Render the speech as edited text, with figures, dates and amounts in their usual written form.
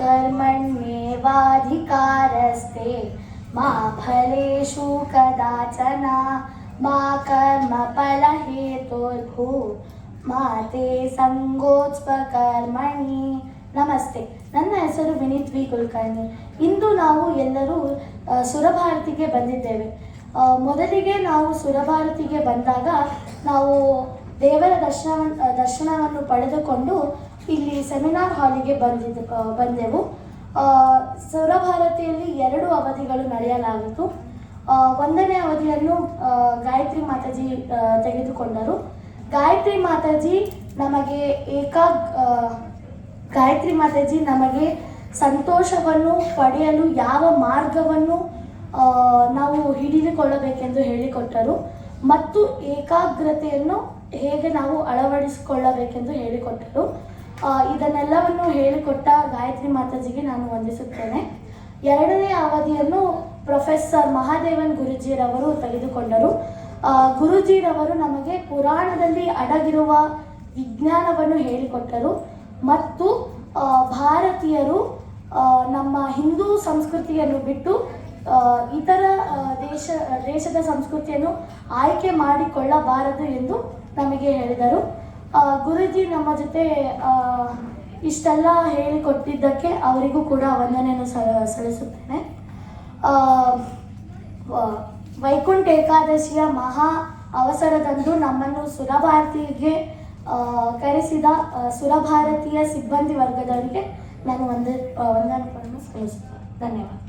कर्मण्येवाधिकारस्ते मा फलेषु कदाचन मा कर्मफलहेतुर्भूः मा ते ಸಂಗೋತ್ಸ್ವಕರ್ಮಣಿ. ನಮಸ್ತೆ, ನನ್ನ ಹೆಸರು ವಿನೀತ್ ವಿ ಕುಲಕರ್ಣಿ. ಇಂದು ನಾವು ಎಲ್ಲರೂ ಸುರಭಾರತಿಗೆ ಬಂದಿದ್ದೇವೆ. ಮೊದಲಿಗೆ ನಾವು ಸುರಭಾರತಿಗೆ ಬಂದಾಗ ನಾವು ದೇವರ ದರ್ಶನವನ್ನು ಪಡೆದುಕೊಂಡು ಇಲ್ಲಿ ಸೆಮಿನಾರ್ ಹಾಲಿಗೆ ಬಂದೆವು. ಸುರಭಾರತಿಯಲ್ಲಿ 2 ಅವಧಿಗಳು ನಡೆಯಲಾಗಿತ್ತು. 1ನೇ ಅವಧಿಯನ್ನು ಗಾಯತ್ರಿ ಮಾತಾಜಿ ತೆಗೆದುಕೊಂಡರು. ಗಾಯತ್ರಿ ಮಾತಾಜಿ ನಮಗೆ ಸಂತೋಷವನ್ನು ಪಡೆಯಲು ಯಾವ ಮಾರ್ಗವನ್ನು ನಾವು ಹಿಡಿದುಕೊಳ್ಳಬೇಕೆಂದು ಹೇಳಿಕೊಟ್ಟರು ಮತ್ತು ಏಕಾಗ್ರತೆಯನ್ನು ಹೇಗೆ ನಾವು ಅಳವಡಿಸಿಕೊಳ್ಳಬೇಕೆಂದು ಹೇಳಿಕೊಟ್ಟರು. ಇದನ್ನೆಲ್ಲವನ್ನು ಹೇಳಿಕೊಟ್ಟ ಗಾಯತ್ರಿ ಮಾತಾಜಿಗೆ ನಾನು ವಂದಿಸುತ್ತೇನೆ. 2ನೇ ಅವಧಿಯನ್ನು ಪ್ರೊಫೆಸರ್ ಮಹಾದೇವನ್ ಗುರೂಜಿರವರು ತೆಗೆದುಕೊಂಡರು. ಗುರೂಜಿರವರು ನಮಗೆ ಪುರಾಣದಲ್ಲಿ ಅಡಗಿರುವ ವಿಜ್ಞಾನವನ್ನು ಹೇಳಿಕೊಟ್ಟರು ಮತ್ತು ಭಾರತೀಯರು ನಮ್ಮ ಹಿಂದೂ ಸಂಸ್ಕೃತಿಯನ್ನು ಬಿಟ್ಟು ಇತರ ದೇಶದ ಸಂಸ್ಕೃತಿಯನ್ನು ಆಯ್ಕೆ ಮಾಡಿಕೊಳ್ಳಬಾರದು ಎಂದು ನಮಗೆ ಹೇಳಿದರು. ಗುರೂಜಿ ನಮ್ಮ ಜೊತೆ ಇಷ್ಟೆಲ್ಲ ಹೇಳಿಕೊಟ್ಟಿದ್ದಕ್ಕೆ ಅವರಿಗೂ ಕೂಡ ವಂದನೆಯನ್ನು ಸಲ್ಲಿಸುತ್ತೇನೆ. ವೈಕುಂಠ ಏಕಾದಶಿಯ ಮಹಾ ಅವಸರದಂದು ನಮ್ಮನ್ನು ಸುರಭಾರತಿಗೆ ಕರೆಸಿದ ಸುರಭಾರತಿಯ ಸಿಬ್ಬಂದಿ ವರ್ಗದವರಿಗೆ ನಾನು ವಂದನೆಗಳನ್ನು ಸಲ್ಲಿಸುತ್ತೇನೆ. ಧನ್ಯವಾದ.